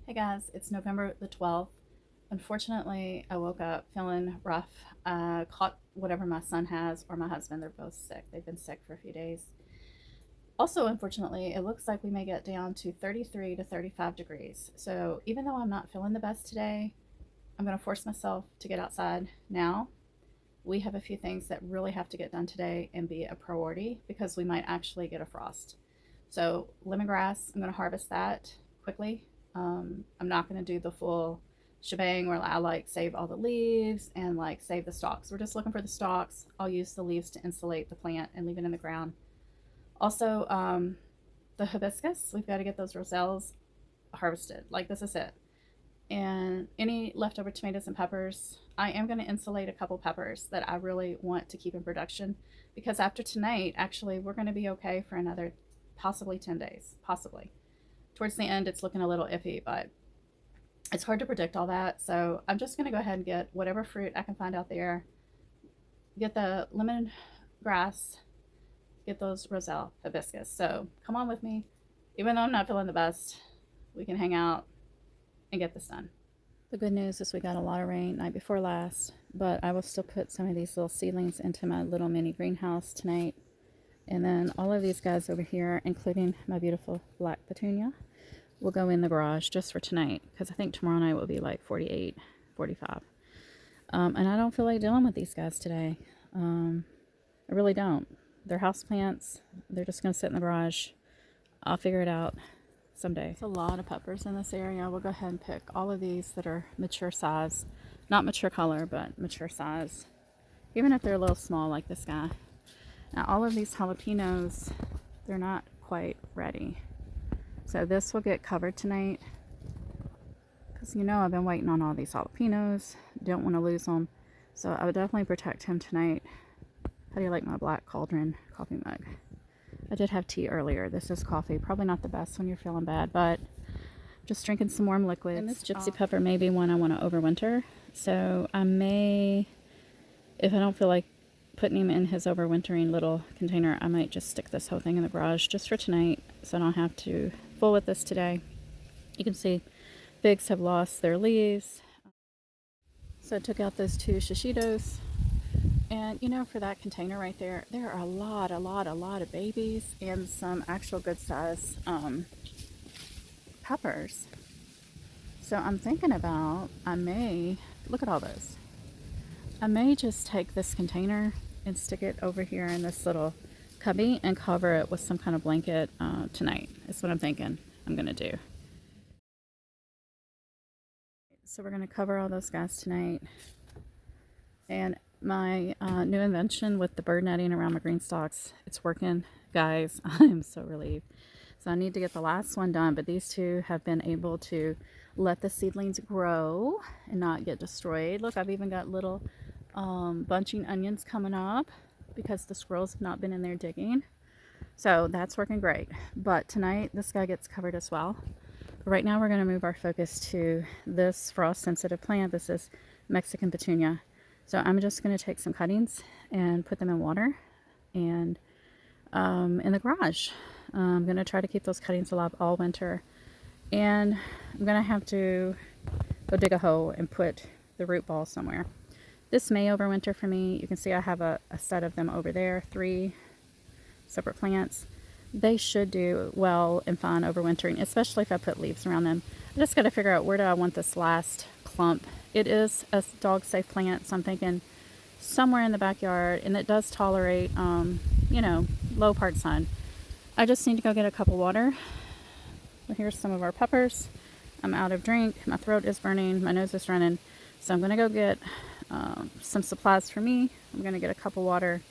Hey guys, it's November the 12th. Unfortunately, I woke up feeling rough. Caught whatever my son has or my husband. They're both sick. They've been sick for a few days. Also, unfortunately, it looks like we may get down to 33 to 35 degrees. So, even though I'm not feeling the best today, I'm going to force myself to get outside now. We have a few things that really have to get done today and be a priority because we might actually get a frost. So, lemongrass, I'm going to harvest that quickly. I'm not going to do the full shebang where I like save all the leaves and like save the stalks. We're just looking for the stalks. I'll use the leaves to insulate the plant and leave it in the ground. Also, the hibiscus, we've got to get those roselles harvested. Like, this is it. And any leftover tomatoes and peppers, I am going to insulate a couple peppers that I really want to keep in production because after tonight, actually, we're going to be okay for another possibly 10 days. Possibly. Towards the end, it's looking a little iffy, but it's hard to predict all that. So I'm just going to go ahead and get whatever fruit I can find out there, get the lemon grass, get those roselle hibiscus. So come on with me. Even though I'm not feeling the best, we can hang out and get this done. The good news is we got a lot of rain night before last, but I will still put some of these little seedlings into my little mini greenhouse tonight. And then all of these guys over here, including my beautiful black petunia, will go in the garage just for tonight because I think tomorrow night will be like 48, 45. And I don't feel like dealing with these guys today. I really don't. They're house plants. They're just going to sit in the garage. I'll figure it out someday. There's a lot of peppers in this area. We'll go ahead and pick all of these that are mature size. Not mature color, but mature size. Even if they're a little small like this guy. Now all of these jalapenos, they're not quite ready. So this will get covered tonight. Because you know I've been waiting on all these jalapenos. Don't want to lose them. So I would definitely protect him tonight. How do you like my black cauldron coffee mug? I did have tea earlier. This is coffee. Probably not the best when you're feeling bad, but just drinking some warm liquids. And this gypsy pepper may be one I want to overwinter. So I may, if I don't feel like putting him in his overwintering little container, I might just stick this whole thing in the garage just for tonight so I don't have to fool with this today. You can see figs have lost their leaves. So I took out those two shishitos. And you know, for that container right there, there are a lot of babies and some actual good size peppers. So I'm thinking about, I may, look at all those. I may just take this container and stick it over here in this little cubby and cover it with some kind of blanket tonight. That's what I'm thinking I'm going to do. So we're going to cover all those guys tonight. And my new invention with the bird netting around my green stalks, it's working, guys. I'm so relieved. So I need to get the last one done, but these two have been able to let the seedlings grow and not get destroyed. Look, I've even got little bunching onions coming up because the squirrels have not been in there digging. So that's working great. But tonight, this guy gets covered as well. But right now, we're going to move our focus to this frost-sensitive plant. This is Mexican petunia. So I'm just going to take some cuttings and put them in water and in the garage. I'm going to try to keep those cuttings alive all winter. And I'm going to have to go dig a hole and put the root ball somewhere. This may overwinter for me. You can see I have a set of them over there, 3 separate plants. They should do well and fine overwintering, especially if I put leaves around them. I just got to figure out where do I want this last clump. It is a dog safe plant, so I'm thinking somewhere in the backyard, and it does tolerate, you know, low part sun. I just need to go get a cup of water. Well, here's some of our peppers. I'm out of drink. My throat is burning. My nose is running. So I'm going to go get some supplies for me. I'm going to get a cup of water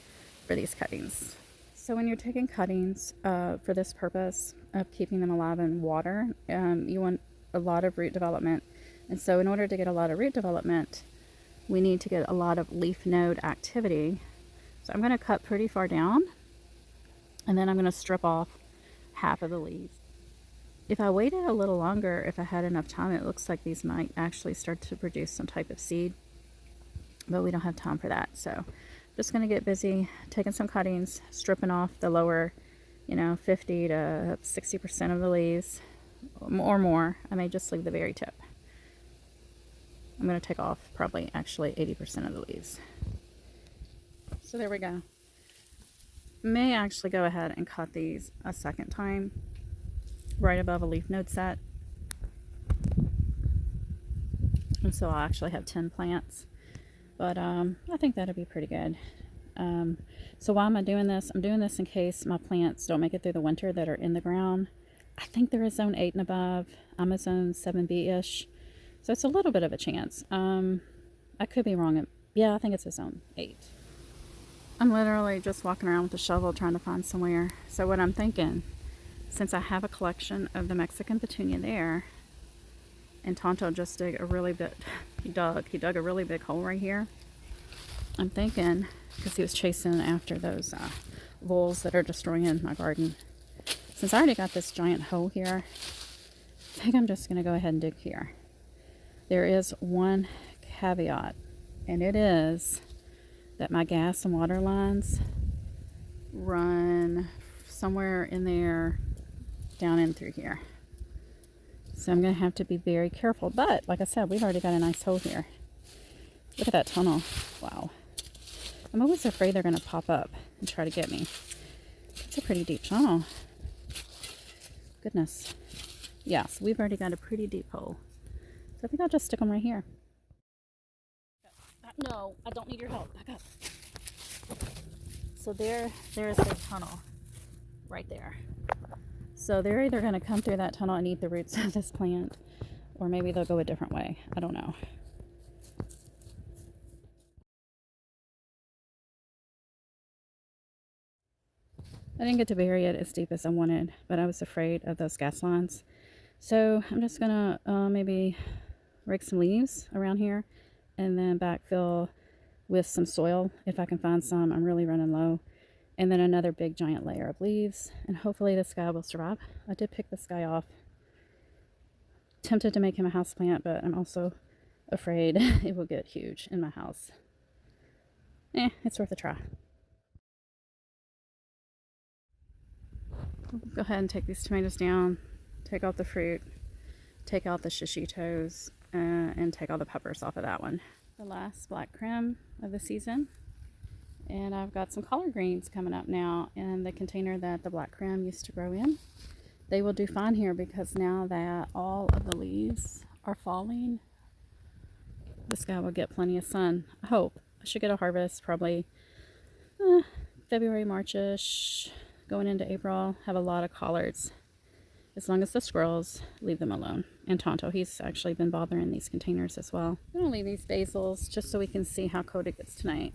for these cuttings. So when you're taking cuttings for this purpose of keeping them alive in water, you want a lot of root development. And so in order to get a lot of root development, we need to get a lot of leaf node activity. So I'm going to cut pretty far down, and then I'm going to strip off half of the leaves. If I waited a little longer, if I had enough time, it looks like these might actually start to produce some type of seed, but we don't have time for that. So I'm just going to get busy taking some cuttings, stripping off the lower, 50 to 60% of the leaves, or more. I may just leave the very tip. I'm going to take off probably actually 80% of the leaves. So there we go. May actually go ahead and cut these a second time right above a leaf node set. And so I'll actually have 10 plants. But I think that'll be pretty good. So why am I doing this? I'm doing this in case my plants don't make it through the winter that are in the ground. I think there is zone 8 and above. I'm a zone 7B-ish. So it's a little bit of a chance. I could be wrong. Yeah, I think it's a zone 8. I'm literally just walking around with a shovel trying to find somewhere. So what I'm thinking, since I have a collection of the Mexican petunia there, and Tonto just dug a really big, he dug a really big hole right here. I'm thinking, because he was chasing after those voles that are destroying my garden. Since I already got this giant hole here, I think I'm just going to go ahead and dig here. There is one caveat, and it is that my gas and water lines run somewhere in there down in through here. So I'm going to have to be very careful. But, like I said, we've already got a nice hole here. Look at that tunnel. Wow. I'm always afraid they're going to pop up and try to get me. It's a pretty deep tunnel. Goodness. Yeah, so we've already got a pretty deep hole. So I think I'll just stick them right here. No, I don't need your help. Back up. So there's the tunnel right there. So they're either going to come through that tunnel and eat the roots of this plant, or maybe they'll go a different way. I don't know. I didn't get to bury it as deep as I wanted, but I was afraid of those gas lines. So I'm just going to maybe rake some leaves around here and then backfill with some soil if I can find some. I'm really running low. And then another big giant layer of leaves, and hopefully this guy will survive. I did pick this guy off. Tempted to make him a house plant, but I'm also afraid it will get huge in my house. It's worth a try. Go ahead and take these tomatoes down, take out the fruit, take out the shishitos, and take all the peppers off of that one. The last black creme of the season. And I've got some collard greens coming up now in the container that the black creme used to grow in. They will do fine here because now that all of the leaves are falling, this guy will get plenty of sun. I hope. I should get a harvest probably February, March-ish, going into April. Have a lot of collards. As long as the squirrels leave them alone. And Tonto, he's actually been bothering these containers as well. I'm going to leave these basils just so we can see how cold it gets tonight.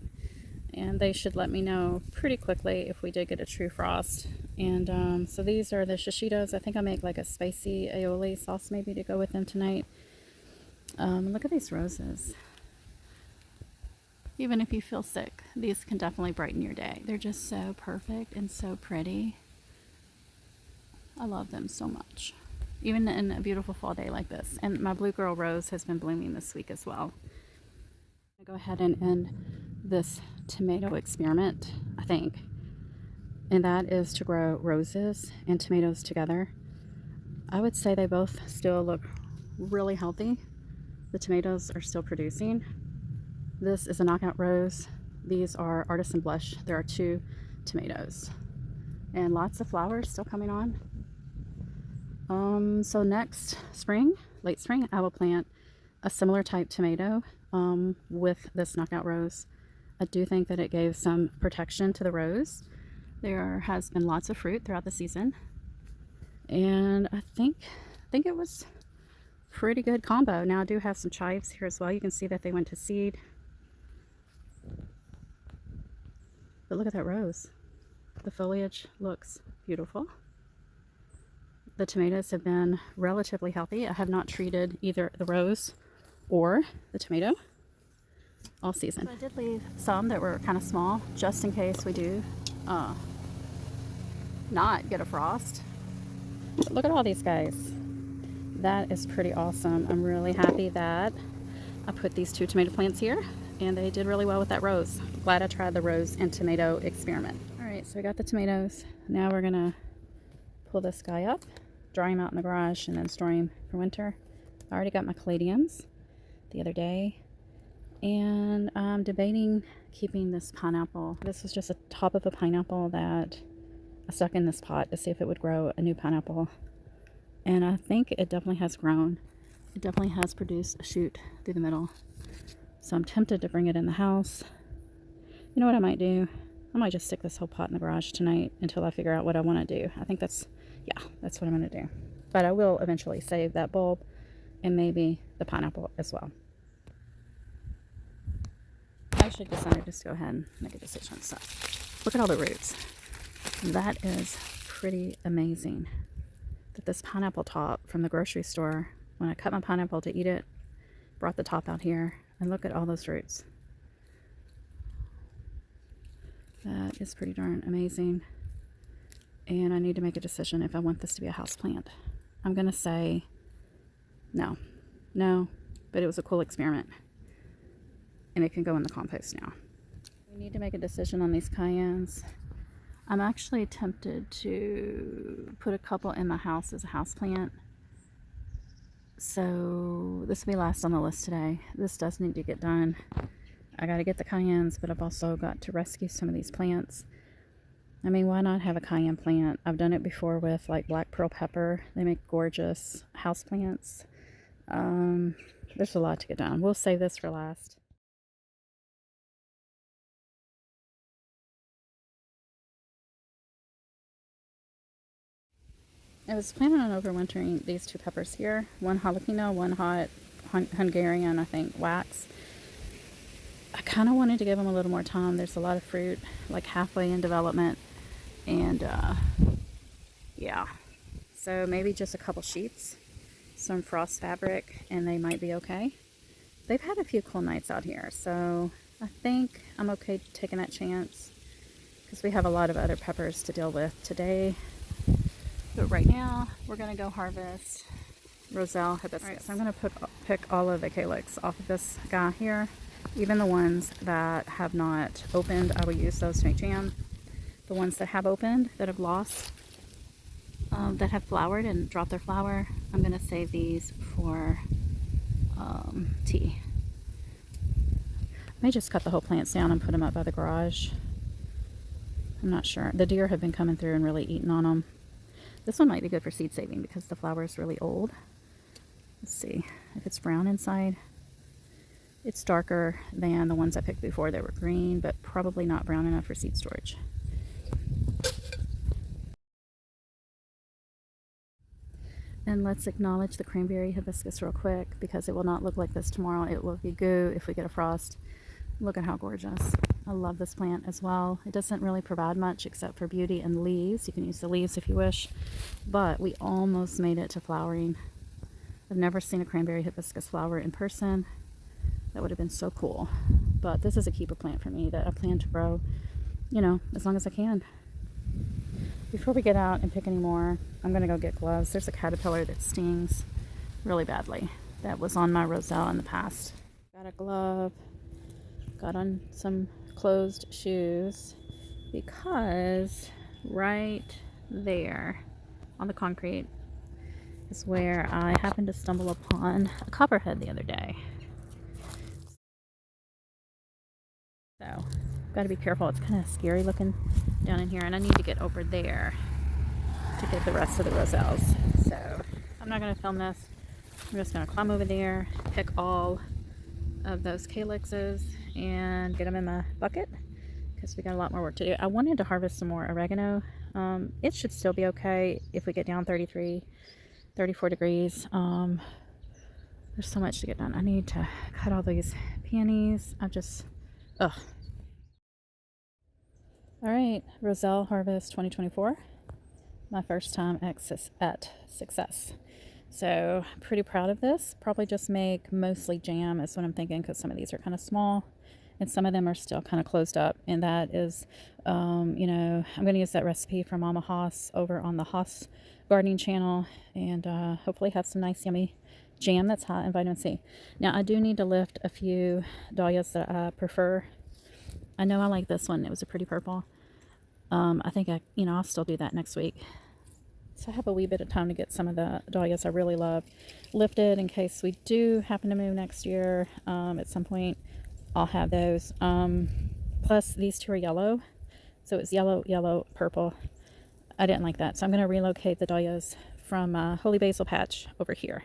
And they should let me know pretty quickly if we did get a true frost. And so these are the shishitos. I think I'll make like a spicy aioli sauce maybe to go with them tonight. Look at these roses. Even if you feel sick, these can definitely brighten your day. They're just so perfect and so pretty. I love them so much. Even in a beautiful fall day like this. And my blue girl rose has been blooming this week as well. I'm going to go ahead and end this tomato experiment, I think, and that is to grow roses and tomatoes together. I would say they both still look really healthy. The tomatoes are still producing. This is a knockout rose. These are artisan blush. There are 2 tomatoes and lots of flowers still coming on. So next spring, late spring, I will plant a similar type tomato with this knockout rose. I do think that it gave some protection to the rose. There has been lots of fruit throughout the season, and I think it was pretty good combo. Now I do have some chives here as well. You can see that they went to seed, but look at that rose. The foliage looks beautiful. The tomatoes have been relatively healthy. I have not treated either the rose or the tomato all season. So I did leave some that were kind of small just in case we do not get a frost. But look at all these guys. That is pretty awesome. I'm really happy that I put these 2 tomato plants here and they did really well with that rose. Glad I tried the rose and tomato experiment. All right, so we got the tomatoes. Now we're gonna pull this guy up dry them out in the garage and then store them for winter. I already got my caladiums the other day, and I'm debating keeping this pineapple. This was just a top of a pineapple that I stuck in this pot to see if it would grow a new pineapple, and I think it definitely has grown. It definitely has produced a shoot through the middle, so I'm tempted to bring it in the house. You know what I might do? I might just stick this whole pot in the garage tonight until I figure out what I want to do. I think that's what I'm going to do. But I will eventually save that bulb and maybe the pineapple as well. I actually decided just to go ahead and make a decision. So look at all the roots. That is pretty amazing. That this pineapple top from the grocery store, when I cut my pineapple to eat it, brought the top out here, and look at all those roots. That is pretty darn amazing. And I need to make a decision if I want this to be a house plant. I'm going to say no. No, but it was a cool experiment. And it can go in the compost now. We need to make a decision on these cayennes. I'm actually tempted to put a couple in my house as a house plant. So this will be last on the list today. This does need to get done. I got to get the cayennes, but I've also got to rescue some of these plants. I mean, why not have a cayenne plant? I've done it before with like black pearl pepper. They make gorgeous house plants. There's a lot to get done. We'll save this for last. I was planning on overwintering these two peppers here. One jalapeno, one hot Hungarian, I think, wax. I kind of wanted to give them a little more time. There's a lot of fruit, like halfway in development. And, yeah. So maybe just a couple sheets, some frost fabric, and they might be okay. They've had a few cool nights out here, so I think I'm okay taking that chance because we have a lot of other peppers to deal with today. But right now, we're going to go harvest Roselle hibiscus. All right, so I'm going to pick all of the calyx off of this guy here. Even the ones that have not opened, I will use those to make jam. The ones that have opened, that have lost, that have flowered and dropped their flower, I'm going to save these for tea. I may just cut the whole plants down and put them up by the garage. I'm not sure. The deer have been coming through and really eating on them. This one might be good for seed saving because the flower is really old. Let's see if it's brown inside. It's darker than the ones I picked before that were green, but probably not brown enough for seed storage. And let's acknowledge the cranberry hibiscus real quick because it will not look like this tomorrow. It will be goo if we get a frost. Look at how gorgeous. I love this plant as well. It doesn't really provide much except for beauty and leaves. You can use the leaves if you wish, but we almost made it to flowering. I've never seen a cranberry hibiscus flower in person. That would have been so cool. But this is a keeper plant for me that I plan to grow, you know, as long as I can. Before we get out and pick any more, I'm going to go get gloves. There's a caterpillar that stings really badly. That was on my Roselle in the past. Got a glove. Got on some closed shoes because right there on the concrete is where I happened to stumble upon a copperhead the other day. So, got to be careful. It's kind of scary looking down in here, and I need to get over there to get the rest of the Roselles. So, I'm not going to film this. I'm just going to climb over there, pick all of those calyxes, and get them in my bucket because we got a lot more work to do. I wanted to harvest some more oregano. It should still be okay if we get down 33, 34 degrees. There's so much to get done. I need to cut all these peonies. Ugh. All right, Roselle Harvest 2024. My first time at success. So pretty proud of this. Probably just make mostly jam is what I'm thinking because some of these are kind of small and some of them are still kind of closed up. And that is, you know, I'm going to use that recipe from Mama Haas over on the Haas Gardening channel and hopefully have some nice yummy jam that's high in vitamin C. Now I do need to lift a few dahlias that I prefer. I know I like this one. It was a pretty purple. I think I'll still do that next week. So I have a wee bit of time to get some of the dahlias I really love lifted in case we do happen to move next year. At some point, I'll have those. Plus, these two are yellow. So it's yellow, yellow, purple. I didn't like that. So I'm going to relocate the dahlias from Holy Basil patch over here.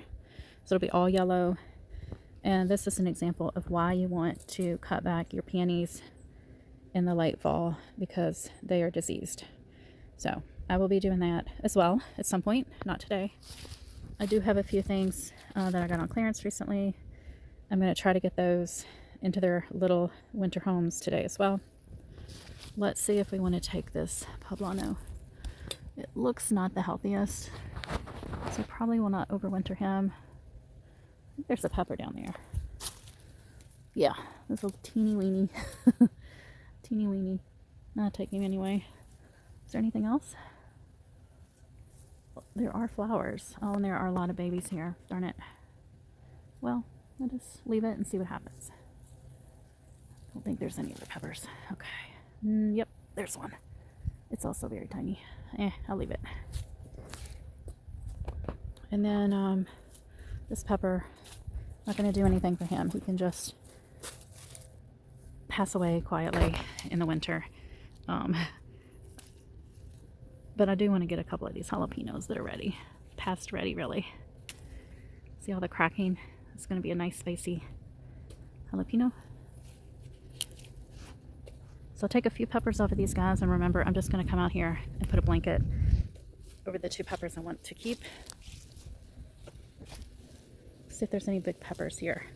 So it'll be all yellow. And this is an example of why you want to cut back your peonies in the late fall, because they are diseased. So I will be doing that as well at some point, not today. I do have a few things that I got on clearance recently. I'm going to try to get those into their little winter homes today as well. Let's see if we want to take this poblano. It looks not the healthiest, so probably will not overwinter him. I think there's a pepper down there. Yeah, this little teeny weeny. Teeny weeny. Not taking anyway. Is there anything else? There are flowers. Oh, and there are a lot of babies here. Darn it. Well, I'll just leave it and see what happens. I don't think there's any other peppers. Okay. Yep, there's one. It's also very tiny. I'll leave it. And then this pepper, not going to do anything for him. He can just pass away quietly in the winter. But I do want to get a couple of these jalapenos that are ready. Past ready, really. See all the cracking? It's going to be a nice spacey jalapeno. So I'll take a few peppers off of these guys, and remember, I'm just going to come out here and put a blanket over the two peppers I want to keep. See if there's any big peppers here.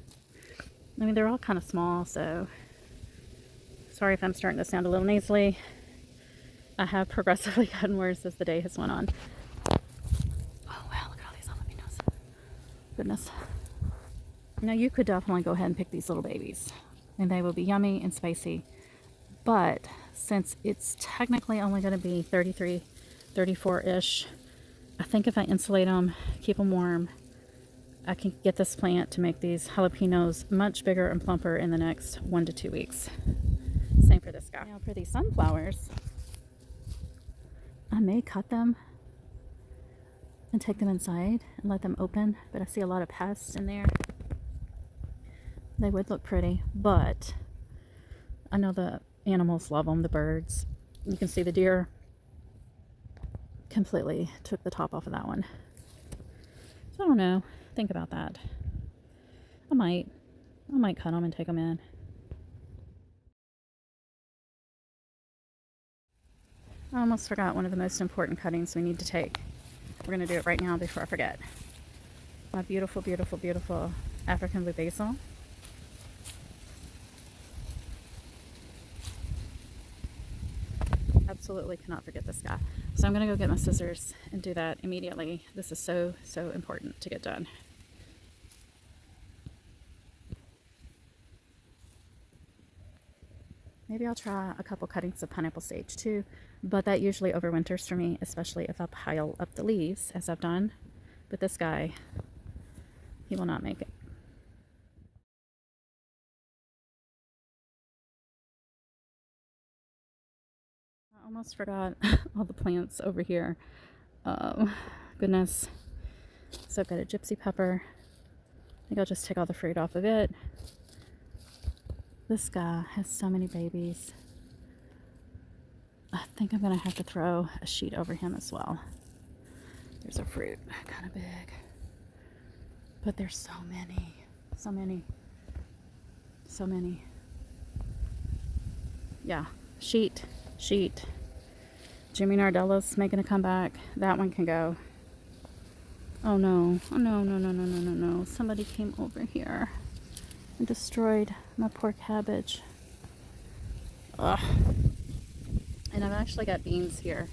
I mean, they're all kind of small, so sorry if I'm starting to sound a little nasally. I have progressively gotten worse as the day has went on. Oh wow, look at all these jalapenos. Goodness. Now you could definitely go ahead and pick these little babies, and they will be yummy and spicy. But since it's technically only going to be 33, 34-ish, I think if I insulate them, keep them warm, I can get this plant to make these jalapenos much bigger and plumper in the next 1 to 2 weeks. Same for this guy. Now for these sunflowers, I may cut them and take them inside and let them open, but I see a lot of pests in there. They would look pretty, but I know the animals love them, the birds. You can see the deer completely took the top off of that one. So I don't know. Think about that. I might cut them and take them in. I almost forgot one of the most important cuttings we need to take. We're going to do it right now before I forget. My beautiful, beautiful, beautiful African blue basil. Absolutely cannot forget this guy. So I'm going to go get my scissors and do that immediately. This is so, so important to get done. Maybe I'll try a couple cuttings of pineapple sage too, but that usually overwinters for me, especially if I pile up the leaves, as I've done. But this guy, he will not make it. I almost forgot all the plants over here. Goodness. So I've got a gypsy pepper. I think I'll just take all the fruit off of it. This guy has so many babies. I think I'm going to have to throw a sheet over him as well. There's a fruit, kind of big. But there's so many. So many. So many. Yeah. Sheet. Jimmy Nardella's making a comeback. That one can go. Oh no. Oh no. Somebody came over here and destroyed my poor cabbage. Ugh. And I've actually got beans here.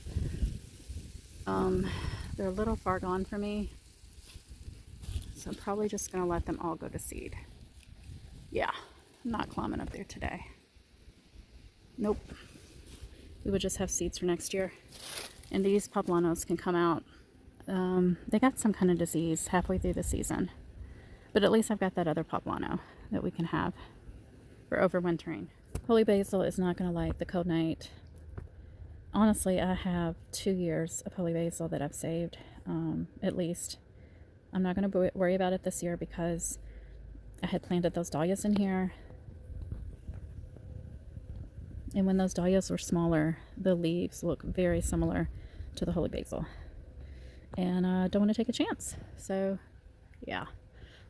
They're a little far gone for me, so I'm probably just gonna let them all go to seed. Yeah, I'm not climbing up there today. Nope. We would just have seeds for next year. And these poblanos can come out. They got some kind of disease halfway through the season, but at least I've got that other poblano that we can have for overwintering. Holy basil is not going to like the cold night Honestly, I have 2 years of holy basil that I've saved, at least. I'm not going to worry about it this year because I had planted those dahlias in here. And when those dahlias were smaller, the leaves look very similar to the holy basil. And I don't want to take a chance. So, yeah.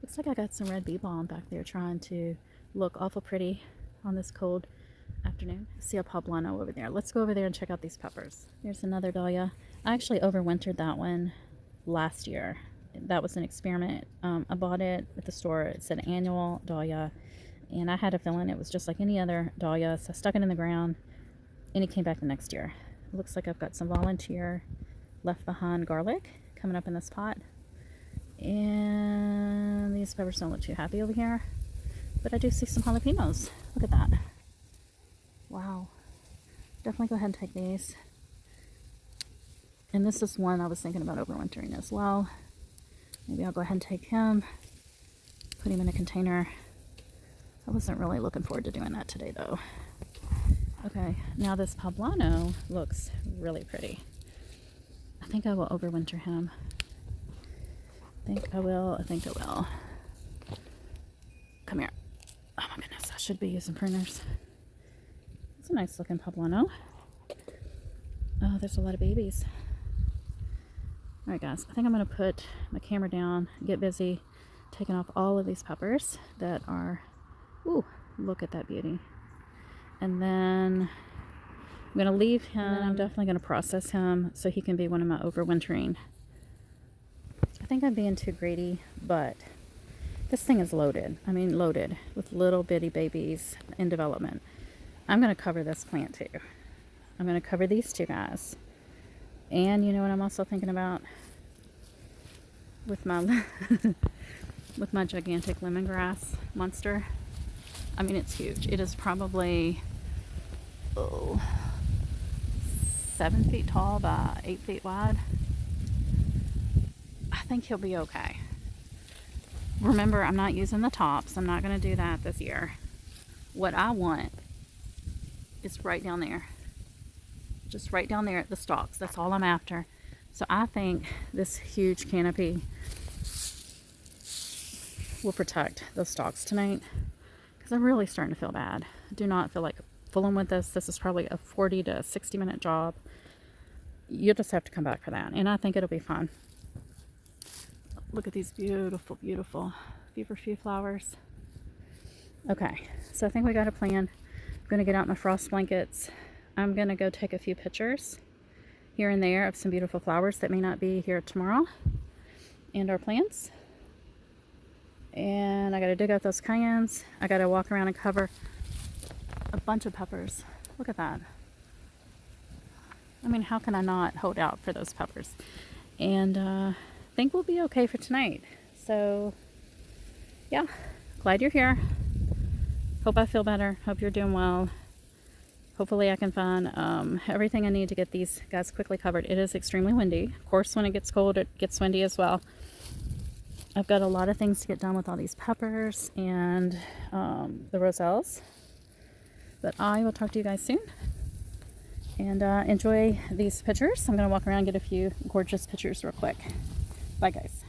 Looks like I got some red bee balm back there trying to look awful pretty on this cold afternoon. See a poblano over there. Let's go over there and check out these peppers. There's another dahlia. I actually overwintered that one last year. That was an experiment. I bought it at the store. It said annual dahlia, and I had a feeling it was just like any other dahlia, so I stuck it in the ground, and it came back the next year. It looks like I've got some volunteer left behind garlic coming up in this pot, and these peppers don't look too happy over here, but I do see some jalapenos. Look at that. Wow. Definitely go ahead and take these. And this is one I was thinking about overwintering as well. Maybe I'll go ahead and take him, put him in a container. I wasn't really looking forward to doing that today though. Okay, now this poblano looks really pretty. I think I will overwinter him. I think I will. Come here. Oh my goodness, I should be using pruners. It's a nice looking poblano. Oh, there's a lot of babies. Alright guys, I think I'm going to put my camera down, get busy taking off all of these peppers that are, ooh, look at that beauty. And then I'm going to leave him, and I'm definitely going to process him so he can be one of my overwintering. I think I'm being too greedy, but this thing is loaded. I mean loaded with little bitty babies in development. I'm going to cover this plant too. I'm going to cover these two guys. And you know what I'm also thinking about with my with my gigantic lemongrass monster? I mean, it's huge. It is probably 7 feet tall by 8 feet wide. I think he'll be okay. Remember, I'm not using the tops. I'm not going to do that this year. What I want is right down there. Just right down there at the stalks. That's all I'm after. So I think this huge canopy will protect those stalks tonight, because I'm really starting to feel bad. I do not feel like fooling with this. This is probably a 40 to 60 minute job. You'll just have to come back for that, and I think it'll be fun. Look at these beautiful, beautiful feverfew flowers. Okay, so I think we got a plan. I'm going to get out my frost blankets. I'm going to go take a few pictures here and there of some beautiful flowers that may not be here tomorrow, and our plants. And I got to dig out those cayennes. I got to walk around and cover a bunch of peppers. Look at that. I mean, how can I not hold out for those peppers? And I think we'll be okay for tonight. So yeah, glad you're here. Hope I feel better. Hope you're doing well. Hopefully I can find everything I need to get these guys quickly covered. It is extremely windy. Of course, when it gets cold, it gets windy as well. I've got a lot of things to get done with all these peppers and the roselles. But I will talk to you guys soon. And enjoy these pictures. I'm going to walk around and get a few gorgeous pictures real quick. Bye, guys.